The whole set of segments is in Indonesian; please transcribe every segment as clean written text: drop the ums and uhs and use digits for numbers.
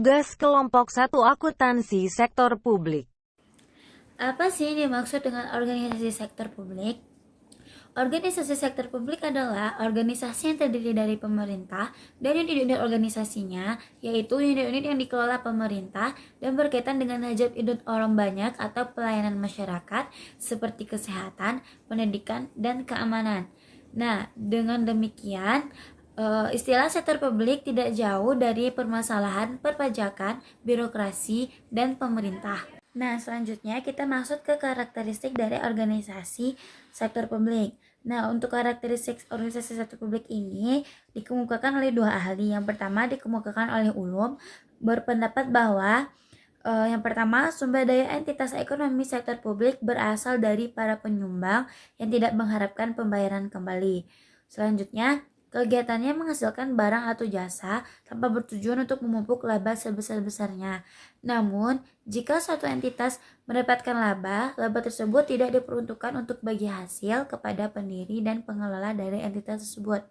Tugas kelompok 1 akuntansi sektor publik. Apa sih yang dimaksud dengan organisasi sektor publik? Organisasi sektor publik adalah organisasi yang terdiri dari pemerintah dan unit-unit organisasinya, yaitu unit-unit yang dikelola pemerintah dan berkaitan dengan hajat hidup orang banyak atau pelayanan masyarakat seperti kesehatan, pendidikan, dan keamanan. Nah, dengan demikian, istilah sektor publik tidak jauh dari permasalahan perpajakan, birokrasi, dan pemerintah. Nah, selanjutnya kita masuk ke karakteristik dari organisasi sektor publik. Nah, untuk karakteristik organisasi sektor publik ini dikemukakan oleh dua ahli. Yang pertama dikemukakan oleh Ulum, berpendapat bahwa yang pertama, sumber daya entitas ekonomi sektor publik berasal dari para penyumbang yang tidak mengharapkan pembayaran kembali. Selanjutnya, kegiatannya menghasilkan barang atau jasa tanpa bertujuan untuk memupuk laba sebesar-besarnya. Namun, jika suatu entitas mendapatkan laba, laba tersebut tidak diperuntukkan untuk bagi hasil kepada pendiri dan pengelola dari entitas tersebut.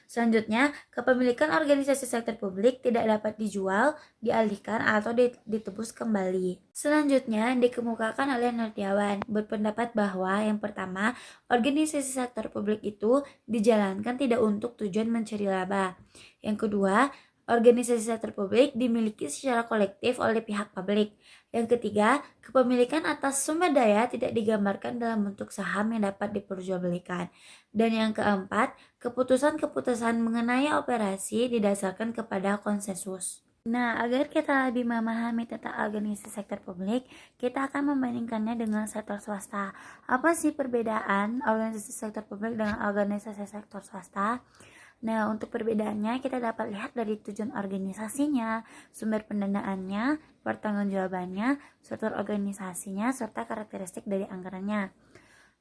Selanjutnya, kepemilikan organisasi sektor publik tidak dapat dijual, dialihkan, atau ditebus kembali. Selanjutnya, dikemukakan oleh Nartiawan, berpendapat bahwa yang pertama, organisasi sektor publik itu dijalankan tidak untuk tujuan mencari laba. Yang kedua, organisasi sektor publik dimiliki secara kolektif oleh pihak publik. Yang ketiga, kepemilikan atas sumber daya tidak digambarkan dalam bentuk saham yang dapat diperjualbelikan. Dan yang keempat, keputusan-keputusan mengenai operasi didasarkan kepada konsensus. Nah, agar kita lebih memahami tentang organisasi sektor publik, kita akan membandingkannya dengan sektor swasta. Apa sih perbedaan organisasi sektor publik dengan organisasi sektor swasta? Nah, untuk perbedaannya kita dapat lihat dari tujuan organisasinya, sumber pendanaannya, pertanggungjawabannya, struktur organisasinya, serta karakteristik dari anggarannya.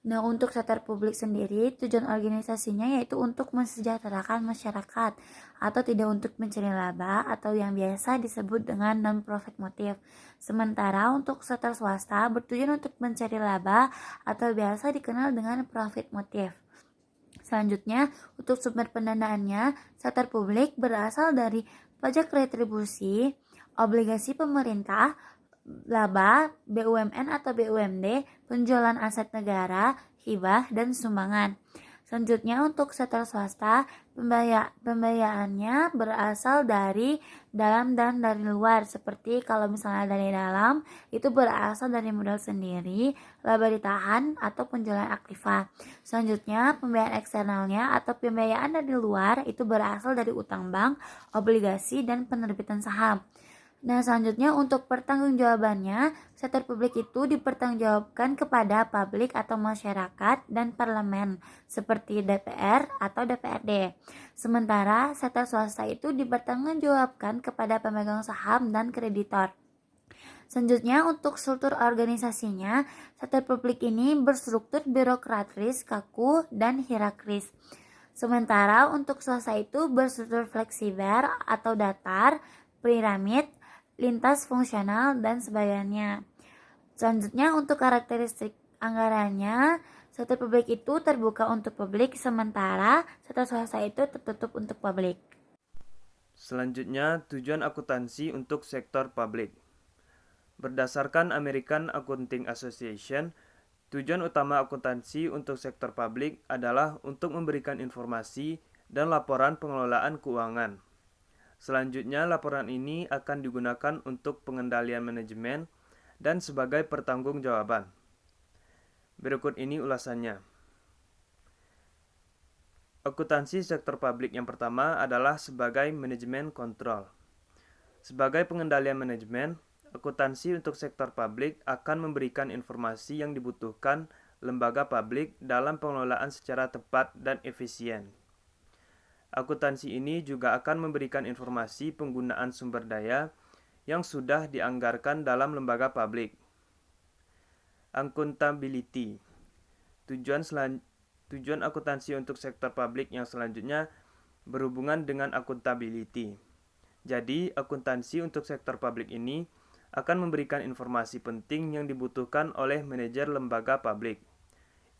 Nah, untuk sektor publik sendiri, tujuan organisasinya yaitu untuk mensejahterakan masyarakat atau tidak untuk mencari laba atau yang biasa disebut dengan non-profit motive. Sementara untuk sektor swasta bertujuan untuk mencari laba atau biasa dikenal dengan profit motive. Selanjutnya, untuk sumber pendanaannya, sektor publik berasal dari pajak retribusi, obligasi pemerintah, laba, BUMN atau BUMD, penjualan aset negara, hibah, dan sumbangan. Selanjutnya untuk sektor swasta, pembayarannya berasal dari dalam dan dari luar. Seperti kalau misalnya dari dalam, itu berasal dari modal sendiri, laba ditahan, atau penjualan aktiva. Selanjutnya, pembayaran eksternalnya atau pembiayaan dari luar itu berasal dari utang bank, obligasi, dan penerbitan saham. Nah, selanjutnya untuk pertanggungjawabannya, sektor publik itu dipertanggungjawabkan kepada publik atau masyarakat dan parlemen seperti DPR atau DPRD. Sementara sektor swasta itu dipertanggungjawabkan kepada pemegang saham dan kreditor. Selanjutnya untuk struktur organisasinya, sektor publik ini berstruktur birokratis, kaku, dan hierarkis. Sementara untuk swasta itu berstruktur fleksibel atau datar, piramid, lintas fungsional, dan sebagainya. Selanjutnya untuk karakteristik anggarannya, sektor publik itu terbuka untuk publik, sementara sektor swasta itu tertutup untuk publik. Selanjutnya, tujuan akuntansi untuk sektor publik. Berdasarkan American Accounting Association, tujuan utama akuntansi untuk sektor publik adalah untuk memberikan informasi dan laporan pengelolaan keuangan. Selanjutnya, laporan ini akan digunakan untuk pengendalian manajemen dan sebagai pertanggungjawaban. Berikut ini ulasannya. Akuntansi sektor publik yang pertama adalah sebagai manajemen kontrol. Sebagai pengendalian manajemen, akuntansi untuk sektor publik akan memberikan informasi yang dibutuhkan lembaga publik dalam pengelolaan secara tepat dan efisien. Akuntansi ini juga akan memberikan informasi penggunaan sumber daya yang sudah dianggarkan dalam lembaga publik. Accountability. Tujuan akuntansi untuk sektor publik yang selanjutnya berhubungan dengan accountability. Jadi, akuntansi untuk sektor publik ini akan memberikan informasi penting yang dibutuhkan oleh manajer lembaga publik.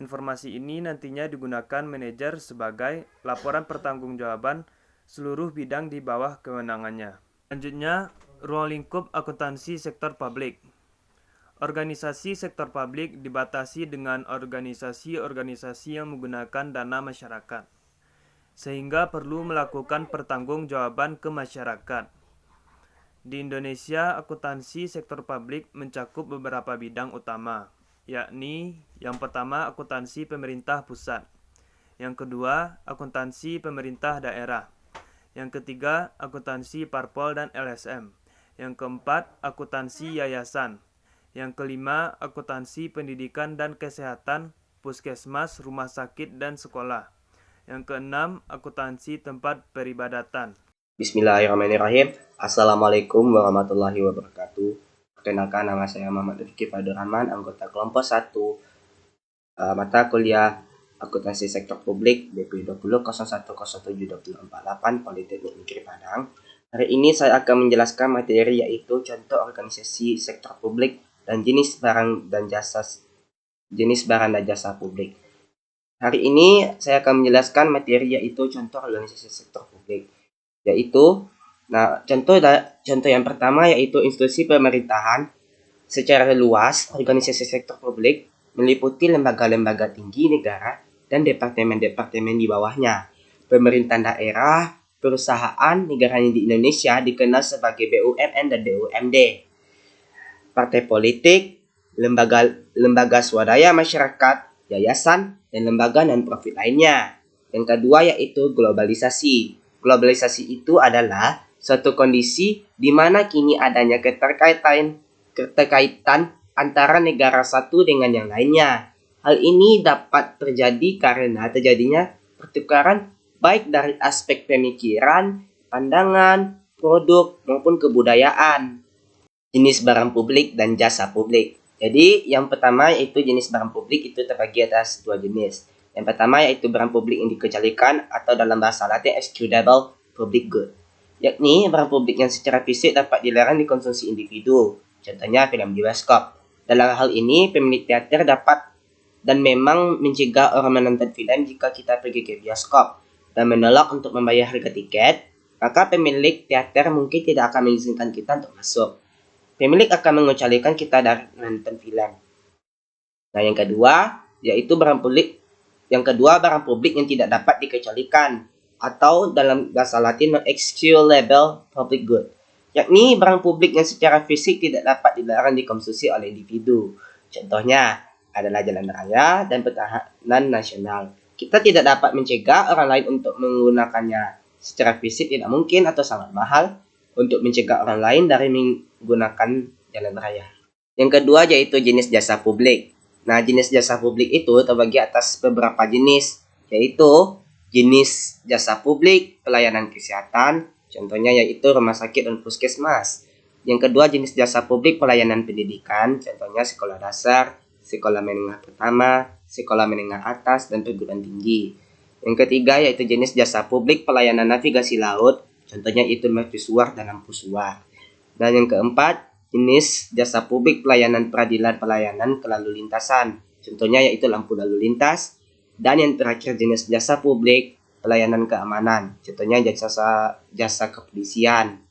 Informasi ini nantinya digunakan manajer sebagai laporan pertanggungjawaban seluruh bidang di bawah kewenangannya. Selanjutnya, ruang lingkup akuntansi sektor publik. Organisasi sektor publik dibatasi dengan organisasi-organisasi yang menggunakan dana masyarakat, sehingga perlu melakukan pertanggungjawaban ke masyarakat. Di Indonesia, akuntansi sektor publik mencakup beberapa bidang utama, yakni yang pertama akuntansi pemerintah pusat, yang kedua akuntansi pemerintah daerah, yang ketiga akuntansi parpol dan LSM, yang keempat akuntansi yayasan, yang kelima akuntansi pendidikan dan kesehatan, puskesmas, rumah sakit, dan sekolah, yang keenam akuntansi tempat peribadatan. Bismillahirrahmanirrahim. Assalamualaikum warahmatullahi wabarakatuh. Perkenalkan, nama saya Muhammad Rifki Fadul Rahman, anggota kelompok 1 mata kuliah Akuntansi Sektor Publik BP 20.01.07.24 Politeknik Negeri Padang. Hari ini saya akan menjelaskan materi yaitu contoh organisasi sektor publik dan jenis barang dan jasa publik. Hari ini saya akan menjelaskan materi yaitu contoh organisasi sektor publik. Contoh yang pertama yaitu institusi pemerintahan. Secara luas, organisasi sektor publik meliputi lembaga-lembaga tinggi negara dan departemen-departemen di bawahnya. Pemerintahan daerah, perusahaan negara di Indonesia dikenal sebagai BUMN dan BUMD. Partai politik, lembaga swadaya masyarakat, yayasan, dan lembaga non-profit lainnya. Yang kedua yaitu globalisasi. Globalisasi itu adalah suatu kondisi di mana kini adanya keterkaitan antara negara satu dengan yang lainnya. Hal ini dapat terjadi karena terjadinya pertukaran baik dari aspek pemikiran, pandangan, produk, maupun kebudayaan. Jenis barang publik dan jasa publik. Jadi yang pertama yaitu jenis barang publik itu terbagi atas dua jenis. Yang pertama yaitu barang publik yang dikecualikan atau dalam bahasa Latin excludable public good, yakni barang publik yang secara fisik dapat dilarang dikonsumsi individu, contohnya film di bioskop. Dalam hal ini, pemilik teater dapat dan memang mencegah orang menonton film jika kita pergi ke bioskop dan menolak untuk membayar harga tiket, maka pemilik teater mungkin tidak akan mengizinkan kita untuk masuk. Pemilik akan mengecualikan kita dari menonton film. Nah, yang kedua barang publik yang tidak dapat dikecualikan atau dalam bahasa Latin non-excludable public good, yakni barang publik yang secara fisik tidak dapat dilarang dikonsumsi oleh individu. Contohnya adalah jalan raya dan pertahanan nasional. Kita tidak dapat mencegah orang lain untuk menggunakannya. Secara fisik tidak mungkin atau sangat mahal untuk mencegah orang lain dari menggunakan jalan raya. Yang kedua yaitu jenis jasa publik. Nah, jenis jasa publik itu terbagi atas beberapa jenis, yaitu jenis jasa publik pelayanan kesehatan, contohnya yaitu rumah sakit dan puskesmas. Yang kedua jenis jasa publik pelayanan pendidikan, contohnya sekolah dasar, sekolah menengah pertama, sekolah menengah atas, dan perguruan tinggi. Yang ketiga yaitu jenis jasa publik pelayanan navigasi laut, contohnya itu mercusuar dan lampu suar. Dan yang keempat jenis jasa publik pelayanan peradilan pelayanan kelalu lintasan, contohnya yaitu lampu lalu lintas. Dan yang terakhir jenis jasa publik pelayanan keamanan, contohnya jasa kepolisian.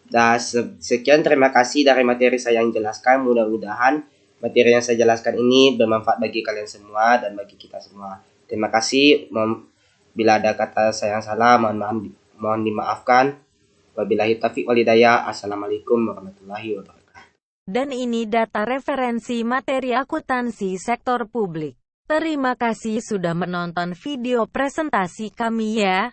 Dan sekian, terima kasih dari materi saya yang jelaskan. Mudah-mudahan materi yang saya jelaskan ini bermanfaat bagi kalian semua dan bagi kita semua. Terima kasih. Bila ada kata saya yang salah, mohon dimaafkan. Wabillahi taufiq wal hidayah. Assalamualaikum warahmatullahi wabarakatuh. Dan ini data referensi materi akuntansi sektor publik. Terima kasih sudah menonton video presentasi kami ya.